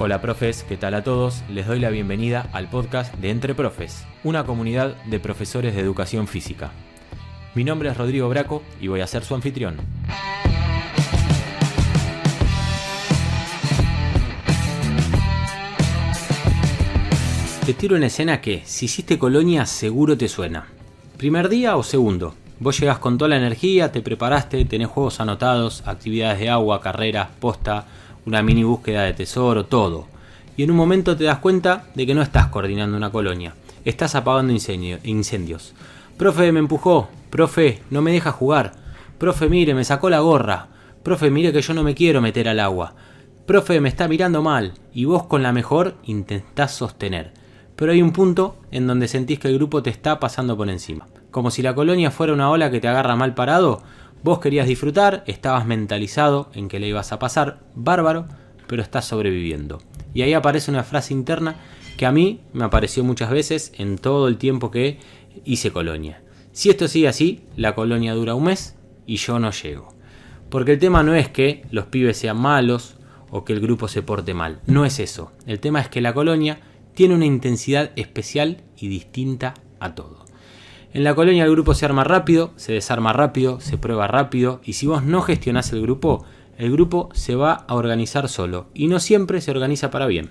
Hola profes, ¿qué tal a todos? Les doy la bienvenida al podcast de Entre Profes, una comunidad de profesores de educación física. Mi nombre es Rodrigo Braco y voy a ser su anfitrión. Te tiro una escena que, si hiciste colonia, seguro te suena. ¿Primer día o segundo? Vos llegás con toda la energía, te preparaste, tenés juegos anotados, actividades de agua, carreras, posta, una mini búsqueda de tesoro, todo. Y en un momento te das cuenta de que no estás coordinando una colonia, estás apagando incendios. Profe, me empujó. Profe, no me deja jugar. Profe, mire, me sacó la gorra. Profe, mire que yo no me quiero meter al agua. Profe, me está mirando mal. Y vos con la mejor intentás sostener. Pero hay un punto en donde sentís que el grupo te está pasando por encima. Como si la colonia fuera una ola que te agarra mal parado. Vos querías disfrutar, estabas mentalizado en que le ibas a pasar bárbaro, pero estás sobreviviendo. Y ahí aparece una frase interna que a mí me apareció muchas veces en todo el tiempo que hice colonia. Si esto sigue así, la colonia dura un mes y yo no llego. Porque el tema no es que los pibes sean malos o que el grupo se porte mal. No es eso. El tema es que la colonia tiene una intensidad especial y distinta a todo. En la colonia el grupo se arma rápido, se desarma rápido, se prueba rápido y si vos no gestionás el grupo se va a organizar solo y no siempre se organiza para bien.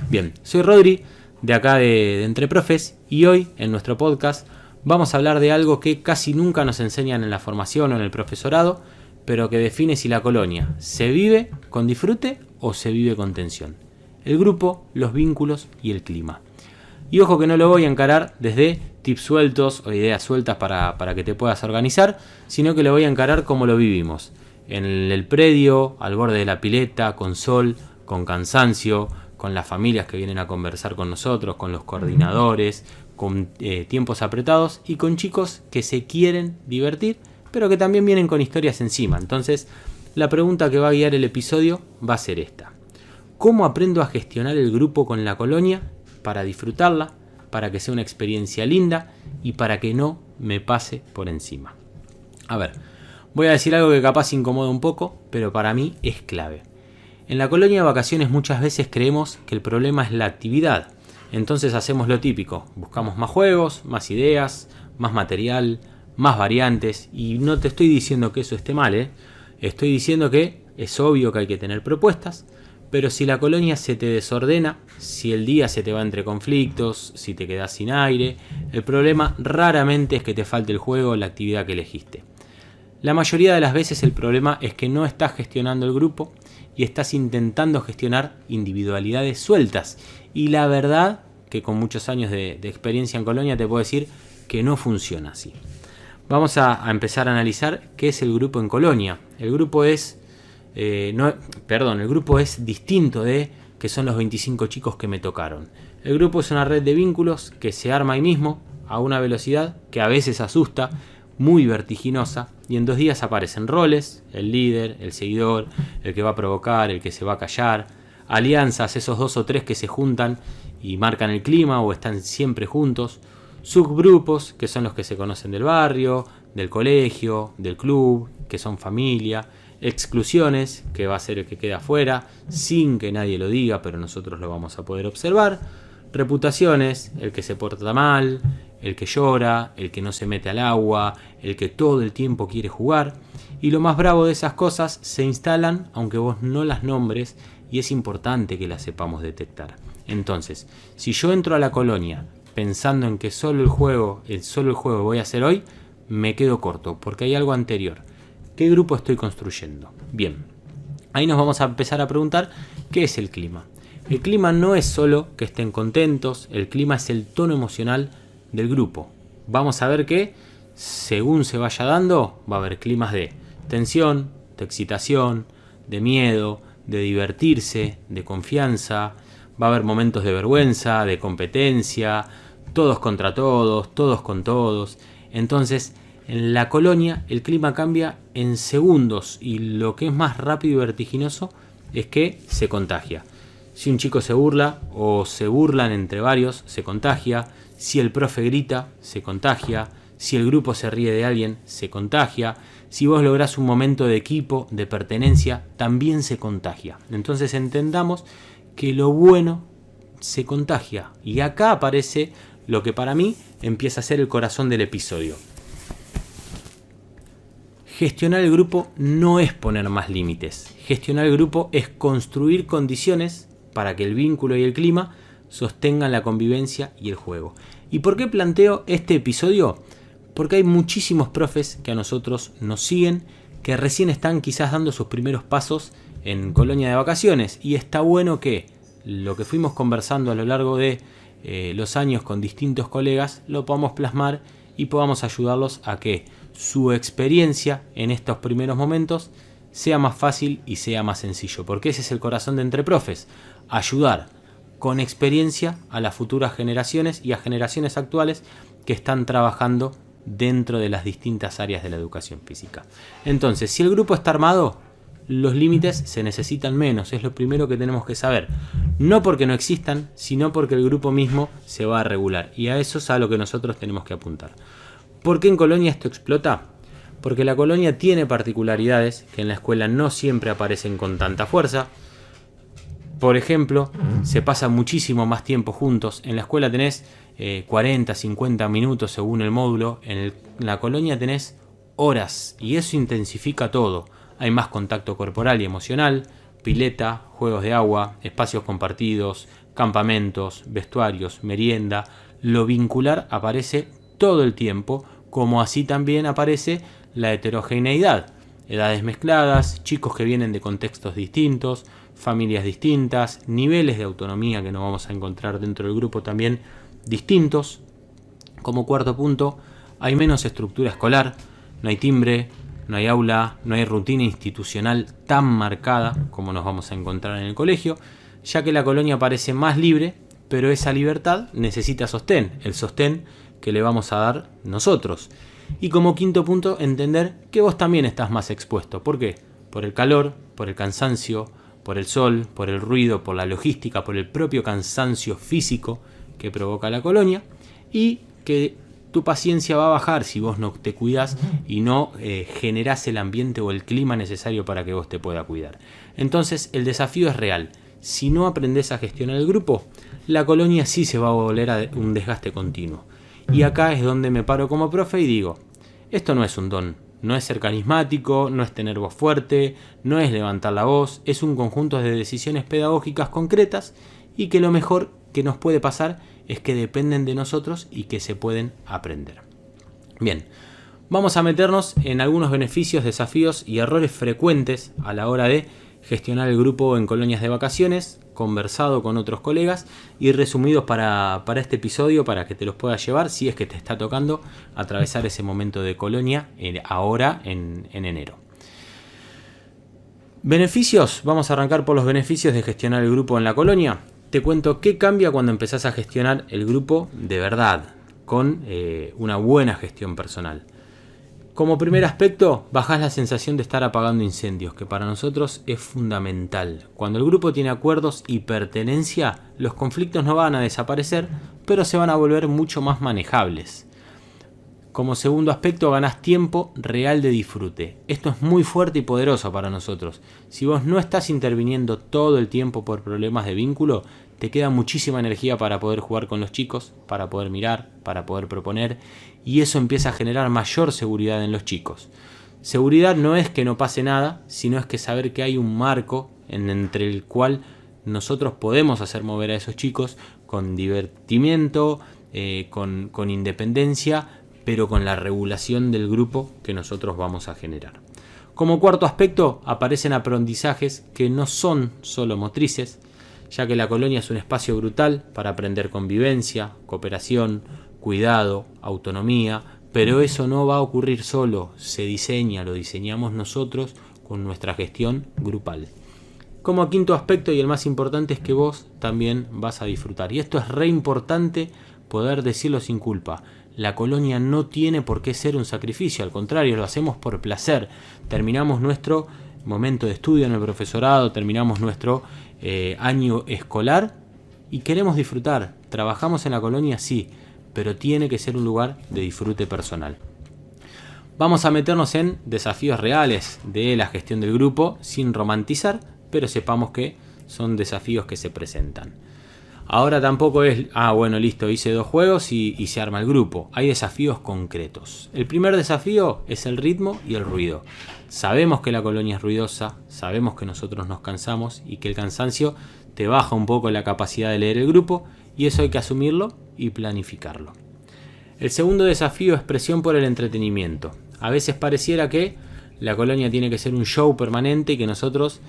Bien, soy Rodri, de acá de Entre Profes y hoy en nuestro podcast vamos a hablar de algo que casi nunca nos enseñan en la formación o en el profesorado, pero que define si la colonia se vive con disfrute o se vive con tensión. El grupo, los vínculos y el clima. Y ojo que no lo voy a encarar desde tips sueltos o ideas sueltas para que te puedas organizar, sino que lo voy a encarar como lo vivimos. En el predio, al borde de la pileta, con sol, con cansancio, con las familias que vienen a conversar con nosotros, con los coordinadores, con tiempos apretados y con chicos que se quieren divertir, pero que también vienen con historias encima. Entonces, la pregunta que va a guiar el episodio va a ser esta. ¿Cómo aprendo a gestionar el grupo con la colonia para disfrutarla, para que sea una experiencia linda y para que no me pase por encima? A ver, voy a decir algo que capaz incomoda un poco, pero para mí es clave. En la colonia de vacaciones muchas veces creemos que el problema es la actividad. Entonces hacemos lo típico, buscamos más juegos, más ideas, más material, más variantes. Y no te estoy diciendo que eso esté mal, Estoy diciendo que es obvio que hay que tener propuestas, pero si la colonia se te desordena, si el día se te va entre conflictos, si te quedas sin aire, el problema raramente es que te falte el juego o la actividad que elegiste. La mayoría de las veces el problema es que no estás gestionando el grupo y estás intentando gestionar individualidades sueltas. Y la verdad que con muchos años de experiencia en colonia te puedo decir que no funciona así. Vamos a empezar a analizar qué es el grupo en colonia. El grupo es distinto de que son los 25 chicos que me tocaron. El grupo es una red de vínculos que se arma ahí mismo a una velocidad que a veces asusta, muy vertiginosa, y en 2 días aparecen roles, el líder, el seguidor, el que va a provocar, el que se va a callar, alianzas, esos 2 o 3 que se juntan y marcan el clima o están siempre juntos, subgrupos, que son los que se conocen del barrio, del colegio, del club, que son familia, exclusiones, que va a ser el que queda afuera, sin que nadie lo diga, pero nosotros lo vamos a poder observar, reputaciones, el que se porta mal, el que llora, el que no se mete al agua, el que todo el tiempo quiere jugar. Y lo más bravo de esas cosas se instalan aunque vos no las nombres y es importante que las sepamos detectar. Entonces, si yo entro a la colonia pensando en que solo el juego voy a hacer hoy, me quedo corto porque hay algo anterior. ¿Qué grupo estoy construyendo? Bien, ahí nos vamos a empezar a preguntar ¿qué es el clima? El clima no es solo que estén contentos, el clima es el tono emocional del grupo. Vamos a ver que según se vaya dando va a haber climas de tensión, de excitación, de miedo, de divertirse, de confianza, va a haber momentos de vergüenza, de competencia, todos contra todos, todos con todos. Entonces, en la colonia el clima cambia en segundos y lo que es más rápido y vertiginoso es que se contagia. Si un chico se burla o se burlan entre varios, se contagia. Si el profe grita, se contagia. Si el grupo se ríe de alguien, se contagia. Si vos lográs un momento de equipo, de pertenencia, también se contagia. Entonces entendamos que lo bueno se contagia. Y acá aparece lo que para mí empieza a ser el corazón del episodio. Gestionar el grupo no es poner más límites. Gestionar el grupo es construir condiciones para que el vínculo y el clima sostengan la convivencia y el juego. ¿Y por qué planteo este episodio? Porque hay muchísimos profes que a nosotros nos siguen, que recién están quizás dando sus primeros pasos en colonia de vacaciones. Y está bueno que lo que fuimos conversando a lo largo de los años con distintos colegas lo podamos plasmar y podamos ayudarlos a que su experiencia en estos primeros momentos sea más fácil y sea más sencillo. Porque ese es el corazón de Entre Profes. Ayudar con experiencia a las futuras generaciones y a generaciones actuales que están trabajando dentro de las distintas áreas de la educación física. Entonces, si el grupo está armado, los límites se necesitan menos, es lo primero que tenemos que saber. No porque no existan, sino porque el grupo mismo se va a regular. Y a eso es a lo que nosotros tenemos que apuntar. ¿Por qué en colonia esto explota? Porque la colonia tiene particularidades que en la escuela no siempre aparecen con tanta fuerza. Por ejemplo, se pasa muchísimo más tiempo juntos. En la escuela tenés 40, 50 minutos según el módulo. En la colonia tenés horas y eso intensifica todo. Hay más contacto corporal y emocional, pileta, juegos de agua, espacios compartidos, campamentos, vestuarios, merienda. Lo vincular aparece todo el tiempo, como así también aparece la heterogeneidad. Edades mezcladas, chicos que vienen de contextos distintos, familias distintas, niveles de autonomía que nos vamos a encontrar dentro del grupo también distintos. Como cuarto punto, hay menos estructura escolar, no hay timbre, no hay aula, no hay rutina institucional tan marcada como nos vamos a encontrar en el colegio, ya que la colonia parece más libre, pero esa libertad necesita sostén, el sostén que le vamos a dar nosotros. Y como quinto punto, entender que vos también estás más expuesto. ¿Por qué? Por el calor, por el cansancio, por el sol, por el ruido, por la logística, por el propio cansancio físico que provoca la colonia, y que tu paciencia va a bajar si vos no te cuidás y no generás el ambiente o el clima necesario para que vos te puedas cuidar. Entonces el desafío es real. Si no aprendés a gestionar el grupo, la colonia sí se va a volver a un desgaste continuo. Y acá es donde me paro como profe y digo, esto no es un don, no es ser carismático, no es tener voz fuerte, no es levantar la voz, es un conjunto de decisiones pedagógicas concretas y que lo mejor que nos puede pasar es que dependen de nosotros y que se pueden aprender. Bien, vamos a meternos en algunos beneficios, desafíos y errores frecuentes a la hora de gestionar el grupo en colonias de vacaciones, conversado con otros colegas y resumidos para este episodio para que te los puedas llevar si es que te está tocando atravesar ese momento de colonia ahora en enero. Beneficios, vamos a arrancar por los beneficios de gestionar el grupo en la colonia. Te cuento qué cambia cuando empezás a gestionar el grupo de verdad, con una buena gestión personal. Como primer aspecto, bajás la sensación de estar apagando incendios, que para nosotros es fundamental. Cuando el grupo tiene acuerdos y pertenencia, los conflictos no van a desaparecer, pero se van a volver mucho más manejables. Como segundo aspecto, ganás tiempo real de disfrute. Esto es muy fuerte y poderoso para nosotros. Si vos no estás interviniendo todo el tiempo por problemas de vínculo, te queda muchísima energía para poder jugar con los chicos, para poder mirar, para poder proponer, y eso empieza a generar mayor seguridad en los chicos. Seguridad no es que no pase nada, sino es que saber que hay un marco entre el cual nosotros podemos hacer mover a esos chicos con divertimiento, con independencia, pero con la regulación del grupo que nosotros vamos a generar. Como cuarto aspecto, aparecen aprendizajes que no son solo motrices, ya que la colonia es un espacio brutal para aprender convivencia, cooperación, cuidado, autonomía, pero eso no va a ocurrir solo, se diseña, lo diseñamos nosotros con nuestra gestión grupal. Como quinto aspecto y el más importante es que vos también vas a disfrutar, y esto es re importante poder decirlo sin culpa. La colonia no tiene por qué ser un sacrificio, al contrario, lo hacemos por placer. Terminamos nuestro momento de estudio en el profesorado, terminamos nuestro año escolar y queremos disfrutar. Trabajamos en la colonia, sí, pero tiene que ser un lugar de disfrute personal. Vamos a meternos en desafíos reales de la gestión del grupo sin romantizar, pero sepamos que son desafíos que se presentan. Ahora tampoco es, bueno, listo, hice 2 juegos y se arma el grupo. Hay desafíos concretos. El primer desafío es el ritmo y el ruido. Sabemos que la colonia es ruidosa, sabemos que nosotros nos cansamos y que el cansancio te baja un poco la capacidad de leer el grupo, y eso hay que asumirlo y planificarlo. El segundo desafío es presión por el entretenimiento. A veces pareciera que la colonia tiene que ser un show permanente y que nosotros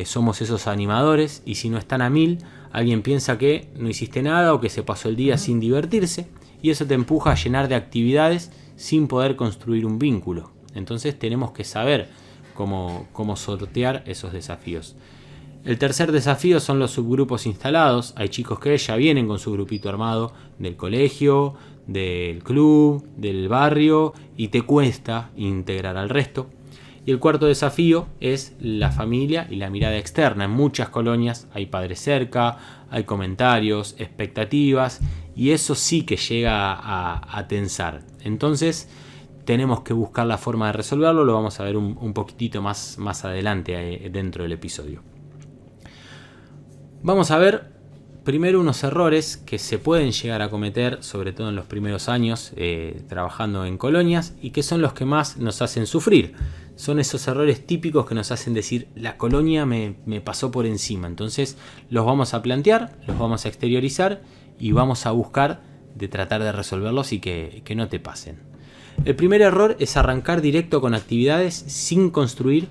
somos esos animadores, y si no están a 1000, alguien piensa que no hiciste nada o que se pasó el día sin divertirse, y eso te empuja a llenar de actividades sin poder construir un vínculo. Entonces tenemos que saber cómo sortear esos desafíos. El tercer desafío son los subgrupos instalados. Hay chicos que ya vienen con su grupito armado del colegio, del club, del barrio, y te cuesta integrar al resto. Y el cuarto desafío es la familia y la mirada externa. En muchas colonias hay padres cerca, hay comentarios, expectativas, y eso sí que llega a tensar. Entonces tenemos que buscar la forma de resolverlo. Lo vamos a ver un poquitito más adelante dentro del episodio. Vamos a ver primero unos errores que se pueden llegar a cometer, sobre todo en los primeros años trabajando en colonias, y que son los que más nos hacen sufrir. Son esos errores típicos que nos hacen decir, la colonia me pasó por encima. Entonces los vamos a plantear, los vamos a exteriorizar y vamos a buscar de tratar de resolverlos y que no te pasen. El primer error es arrancar directo con actividades sin construir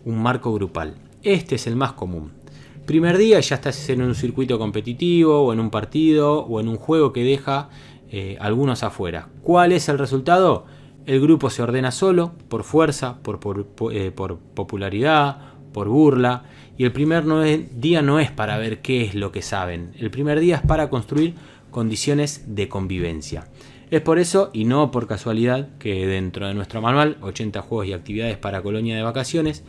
un marco grupal. Este es el más común. Primer día ya estás en un circuito competitivo, o en un partido, o en un juego que deja algunos afuera. ¿Cuál es el resultado? El grupo se ordena solo, por fuerza, por popularidad, por burla. Y el primer día no es para ver qué es lo que saben. El primer día es para construir condiciones de convivencia. Es por eso, y no por casualidad, que dentro de nuestro manual, 80 juegos y actividades para colonia de vacaciones,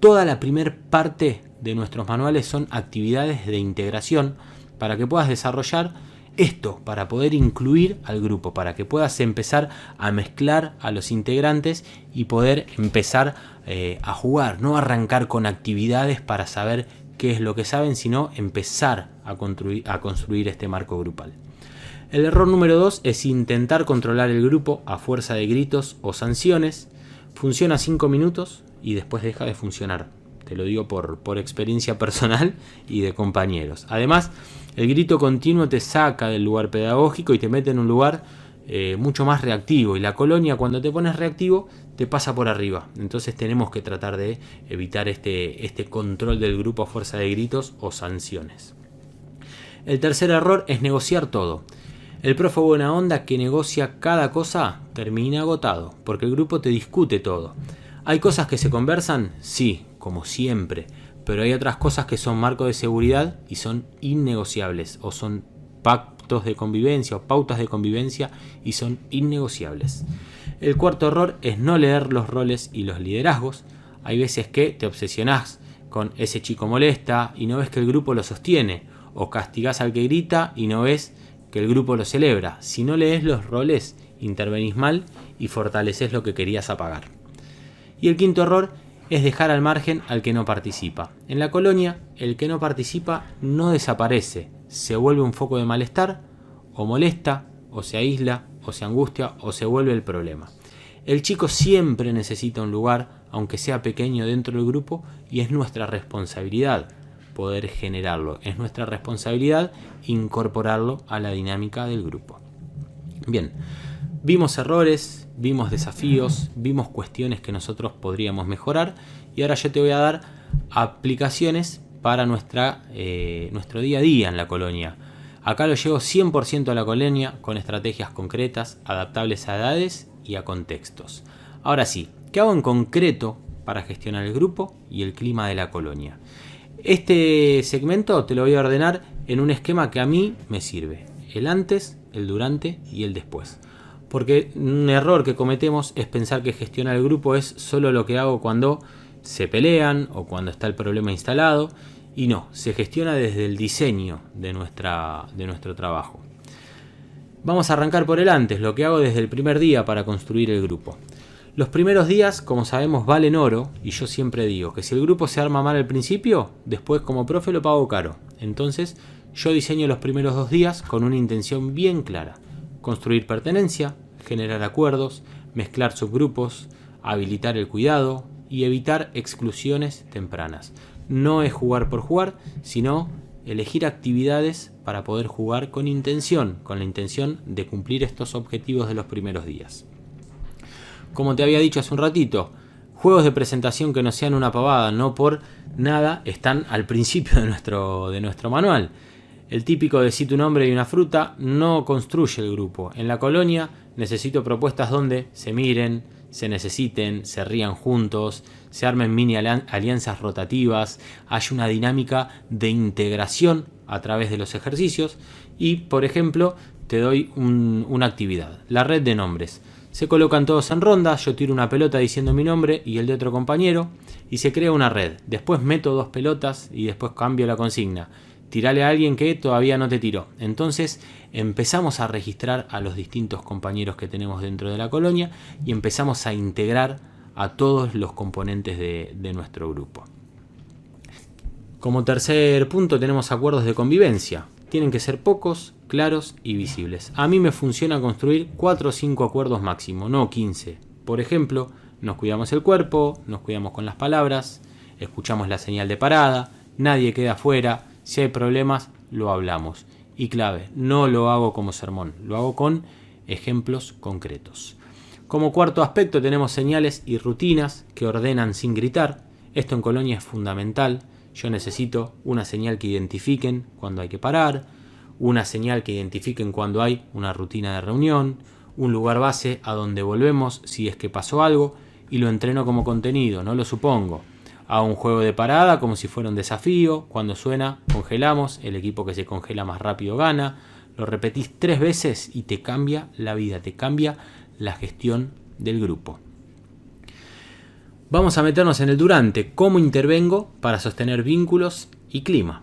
toda la primer parte de nuestros manuales son actividades de integración para que puedas desarrollar esto, para poder incluir al grupo, para que puedas empezar a mezclar a los integrantes y poder empezar a jugar, no arrancar con actividades para saber qué es lo que saben, sino empezar a construir este marco grupal. El error número 2 es intentar controlar el grupo a fuerza de gritos o sanciones. Funciona 5 minutos y después deja de funcionar. Te lo digo por experiencia personal y de compañeros. Además, el grito continuo te saca del lugar pedagógico y te mete en un lugar mucho más reactivo. Y la colonia, cuando te pones reactivo, te pasa por arriba. Entonces tenemos que tratar de evitar este control del grupo a fuerza de gritos o sanciones. El tercer error es negociar todo. El profe buena onda que negocia cada cosa termina agotado, porque el grupo te discute todo. ¿Hay cosas que se conversan? Sí, como siempre, pero hay otras cosas que son marco de seguridad y son innegociables, o son pactos de convivencia o pautas de convivencia y son innegociables. El cuarto error es no leer los roles y los liderazgos. Hay veces que te obsesionás con ese chico molesta y no ves que el grupo lo sostiene, o castigás al que grita y no ves que el grupo lo celebra. Si no lees los roles, intervenís mal y fortaleces lo que querías apagar. Y el quinto error es dejar al margen al que no participa. En la colonia, el que no participa no desaparece, se vuelve un foco de malestar, o molesta, o se aísla, o se angustia, o se vuelve el problema. El chico siempre necesita un lugar, aunque sea pequeño dentro del grupo, y es nuestra responsabilidad poder generarlo. Es nuestra responsabilidad incorporarlo a la dinámica del grupo. Bien, vimos errores, vimos desafíos, vimos cuestiones que nosotros podríamos mejorar, y ahora yo te voy a dar aplicaciones para nuestro día a día en la colonia. Acá lo llevo 100% a la colonia con estrategias concretas, adaptables a edades y a contextos. Ahora sí, ¿qué hago en concreto para gestionar el grupo y el clima de la colonia? Este segmento te lo voy a ordenar en un esquema que a mí me sirve: el antes, el durante y el después. Porque un error que cometemos es pensar que gestionar el grupo es solo lo que hago cuando se pelean o cuando está el problema instalado, y no, se gestiona desde el diseño de nuestro trabajo. Vamos a arrancar por el antes, lo que hago desde el primer día para construir el grupo. Los primeros días, como sabemos, valen oro, y yo siempre digo que si el grupo se arma mal al principio, después como profe lo pago caro. Entonces yo diseño los primeros 2 días con una intención bien clara: construir pertenencia, generar acuerdos, mezclar subgrupos, habilitar el cuidado y evitar exclusiones tempranas. No es jugar por jugar, sino elegir actividades para poder jugar con intención, con la intención de cumplir estos objetivos de los primeros días. Como te había dicho hace un ratito, juegos de presentación que no sean una pavada, no por nada, están al principio de nuestro manual. El típico de tu nombre y una fruta no construye el grupo. En la colonia necesito propuestas donde se miren, se necesiten, se rían juntos, se armen mini alianzas rotativas, hay una dinámica de integración a través de los ejercicios. Y, por ejemplo, te doy una actividad, la red de nombres. Se colocan todos en ronda, yo tiro una pelota diciendo mi nombre y el de otro compañero y se crea una red. Después meto 2 pelotas y después cambio la consigna. Tirale a alguien que todavía no te tiró. Entonces empezamos a registrar a los distintos compañeros que tenemos dentro de la colonia y empezamos a integrar a todos los componentes de nuestro grupo. Como tercer punto tenemos acuerdos de convivencia. Tienen que ser pocos, claros y visibles. A mí me funciona construir 4 o 5 acuerdos máximo, no 15. Por ejemplo, nos cuidamos el cuerpo, nos cuidamos con las palabras, escuchamos la señal de parada, nadie queda afuera, si hay problemas lo hablamos. Y clave, no lo hago como sermón, lo hago con ejemplos concretos. Como cuarto aspecto tenemos señales y rutinas que ordenan sin gritar. Esto en colonia es fundamental. Yo necesito una señal que identifiquen cuando hay que parar, una señal que identifiquen cuando hay una rutina de reunión, un lugar base a donde volvemos si es que pasó algo y lo entreno como contenido, no lo supongo. Hago un juego de parada como si fuera un desafío, cuando suena congelamos, el equipo que se congela más rápido gana, lo repetís 3 veces y te cambia la vida, te cambia la gestión del grupo. Vamos a meternos en el durante, cómo intervengo para sostener vínculos y clima.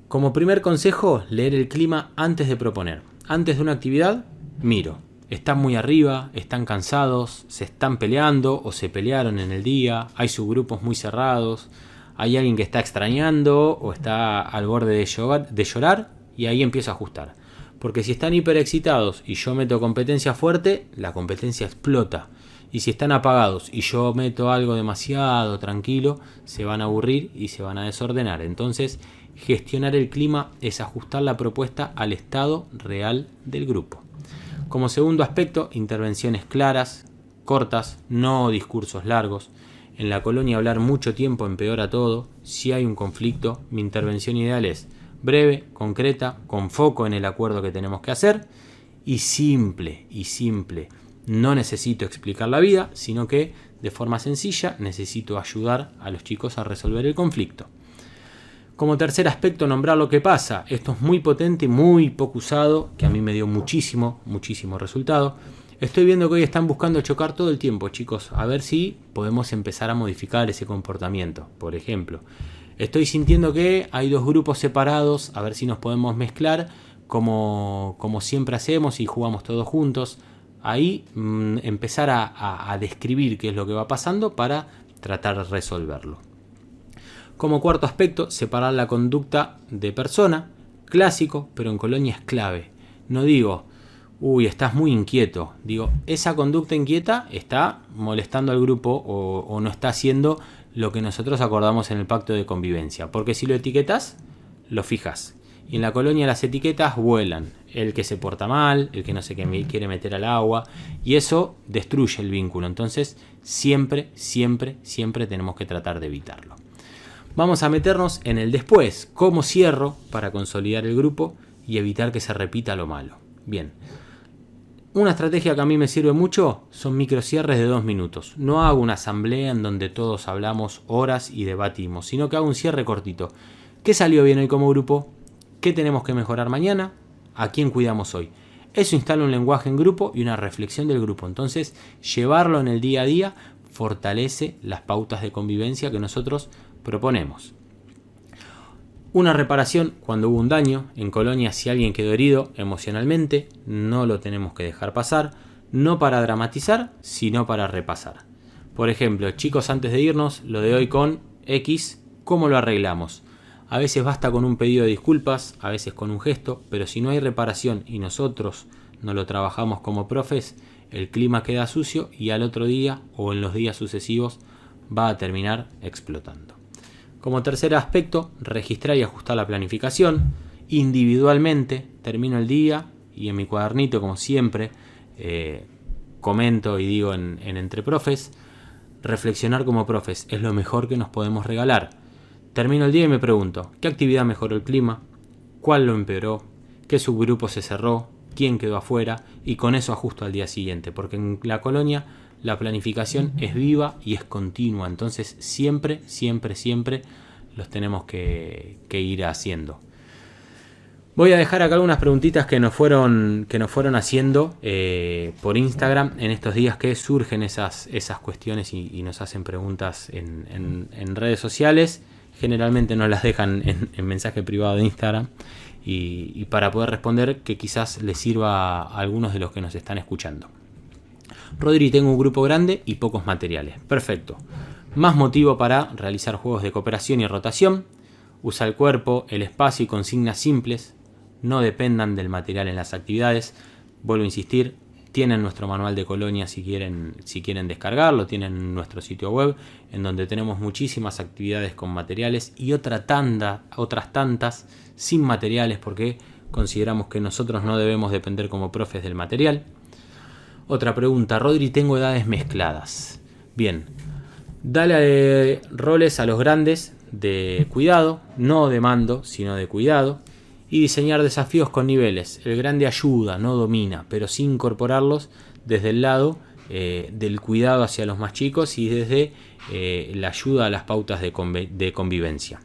Como primer consejo, leer el clima antes de proponer. Antes de una actividad, miro. Están muy arriba, están cansados, se están peleando o se pelearon en el día, hay subgrupos muy cerrados, hay alguien que está extrañando o está al borde de llorar y ahí empiezo a ajustar. Porque si están hiperexcitados y yo meto competencia fuerte, la competencia explota. Y si están apagados y yo meto algo demasiado tranquilo, se van a aburrir y se van a desordenar. Entonces, gestionar el clima es ajustar la propuesta al estado real del grupo. Como segundo aspecto, intervenciones claras, cortas, no discursos largos. En la colonia hablar mucho tiempo empeora todo. Si hay un conflicto, mi intervención ideal es breve, concreta, con foco en el acuerdo que tenemos que hacer y simple. No necesito explicar la vida, sino que de forma sencilla necesito ayudar a los chicos a resolver el conflicto. Como tercer aspecto, nombrar lo que pasa. Esto es muy potente, muy poco usado, que a mí me dio muchísimo resultado. Estoy viendo que hoy están buscando chocar todo el tiempo, chicos, a ver si podemos empezar a modificar ese comportamiento. Por ejemplo, estoy sintiendo que hay 2 grupos separados, a ver si nos podemos mezclar como siempre hacemos y jugamos todos juntos. Ahí empezar a describir qué es lo que va pasando para tratar de resolverlo. Como cuarto aspecto, separar la conducta de persona. Clásico, pero en colonia es clave. No digo, estás muy inquieto. Digo, esa conducta inquieta está molestando al grupo o no está haciendo lo que nosotros acordamos en el pacto de convivencia. Porque si lo etiquetas, lo fijas. Y en la colonia las etiquetas vuelan. El que se porta mal, el que no se quiere meter al agua. Y eso destruye el vínculo. Entonces, siempre tenemos que tratar de evitarlo. Vamos a meternos en el después. ¿Cómo cierro para consolidar el grupo y evitar que se repita lo malo? Bien. Una estrategia que a mí me sirve mucho son microcierres de 2 minutos. No hago una asamblea en donde todos hablamos horas y debatimos, sino que hago un cierre cortito. ¿Qué salió bien hoy como grupo? ¿Qué tenemos que mejorar mañana? ¿A quién cuidamos hoy? Eso instala un lenguaje en grupo y una reflexión del grupo. Entonces, llevarlo en el día a día fortalece las pautas de convivencia que nosotros proponemos. Una reparación cuando hubo un daño. En colonia, si alguien quedó herido emocionalmente, no lo tenemos que dejar pasar. no para dramatizar, sino para repasar. Por ejemplo, chicos, antes de irnos, lo de hoy con X, ¿cómo lo arreglamos? A veces basta con un pedido de disculpas, a veces con un gesto, pero si no hay reparación y nosotros no lo trabajamos como profes, el clima queda sucio y al otro día o en los días sucesivos va a terminar explotando. Como tercer aspecto, registrar y ajustar la planificación. Individualmente termino el día y en mi cuadernito, como siempre, comento y digo en Entre Profes, reflexionar como profes es lo mejor que nos podemos regalar. Termino el día y me pregunto, ¿qué actividad mejoró el clima? ¿Cuál lo empeoró? ¿Qué subgrupo se cerró? ¿Quién quedó afuera? Y con eso ajusto al día siguiente, porque en la colonia la planificación es viva y es continua, entonces siempre los tenemos que ir haciendo. Voy a dejar acá algunas preguntitas que nos fueron haciendo por Instagram en estos días que surgen esas cuestiones y nos hacen preguntas en redes sociales. Generalmente nos las dejan en mensaje privado de Instagram y para poder responder que quizás les sirva a algunos de los que nos están escuchando. Rodri, tengo un grupo grande y pocos materiales. Perfecto. Más motivo para realizar juegos de cooperación y rotación. Usa el cuerpo, el espacio y consignas simples. No dependan del material en las actividades. Vuelvo a insistir, tienen nuestro manual de colonia si quieren descargarlo, tienen nuestro sitio web en donde tenemos muchísimas actividades con materiales y otras tantas sin materiales porque consideramos que nosotros no debemos depender como profes del material. Otra pregunta, Rodri, tengo edades mezcladas. Bien, dale roles a los grandes de cuidado, no de mando, sino de cuidado. Y diseñar desafíos con niveles. El grande ayuda, no domina, pero sí incorporarlos desde el lado del cuidado hacia los más chicos y desde la ayuda a las pautas de convivencia.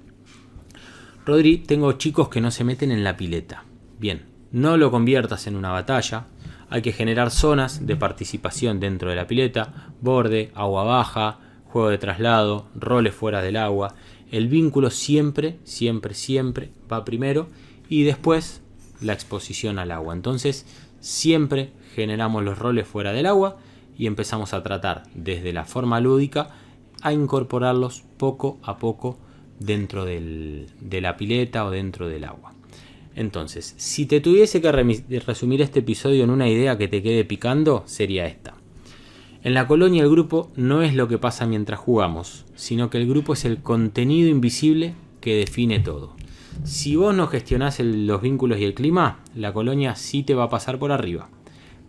Rodri, tengo chicos que no se meten en la pileta. Bien, no lo conviertas en una batalla. Hay que generar zonas de participación dentro de la pileta, borde, agua baja, juego de traslado, roles fuera del agua. El vínculo siempre va primero y después la exposición al agua. Entonces siempre generamos los roles fuera del agua y empezamos a tratar desde la forma lúdica a incorporarlos poco a poco dentro de la pileta o dentro del agua. Entonces, si te tuviese que resumir este episodio en una idea que te quede picando, sería esta. En la colonia el grupo no es lo que pasa mientras jugamos, sino que el grupo es el contenido invisible que define todo. Si vos no gestionás los vínculos y el clima, la colonia sí te va a pasar por arriba.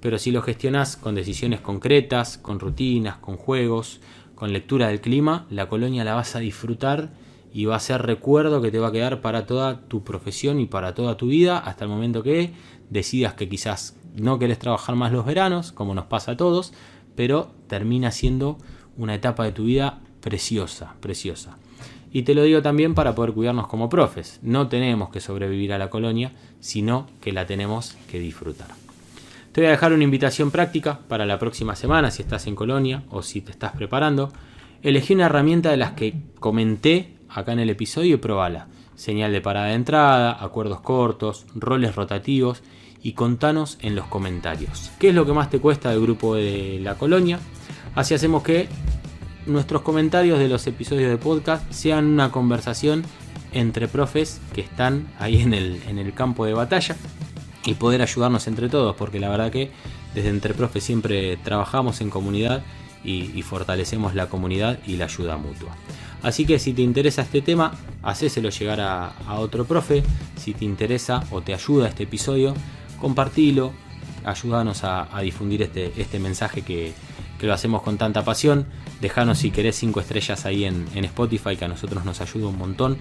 Pero si lo gestionás con decisiones concretas, con rutinas, con juegos, con lectura del clima, la colonia la vas a disfrutar y va a ser recuerdo que te va a quedar para toda tu profesión y para toda tu vida hasta el momento que decidas que quizás no querés trabajar más los veranos, como nos pasa a todos, pero termina siendo una etapa de tu vida preciosa. Y te lo digo también para poder cuidarnos como profes. No tenemos que sobrevivir a la colonia, sino que la tenemos que disfrutar. Te voy a dejar una invitación práctica para la próxima semana, si estás en colonia o si te estás preparando. Elegí una herramienta de las que comenté acá en el episodio y probala. Señal de parada de entrada, acuerdos cortos, roles rotativos y contanos en los comentarios qué es lo que más te cuesta del grupo de la colonia. Así hacemos que nuestros comentarios de los episodios de podcast sean una conversación entre profes que están ahí en el campo de batalla y poder ayudarnos entre todos, porque la verdad que desde Entre Profes siempre trabajamos en comunidad y fortalecemos la comunidad y la ayuda mutua. Así que si te interesa este tema, hacéselo llegar a otro profe. Si te interesa o te ayuda este episodio, compartilo, ayúdanos a difundir este mensaje que lo hacemos con tanta pasión. Dejanos si querés 5 estrellas ahí en Spotify, que a nosotros nos ayuda un montón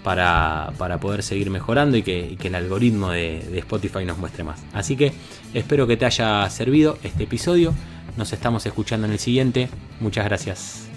para poder seguir mejorando y que el algoritmo de Spotify nos muestre más. Así que espero que te haya servido este episodio. Nos estamos escuchando en el siguiente. Muchas gracias.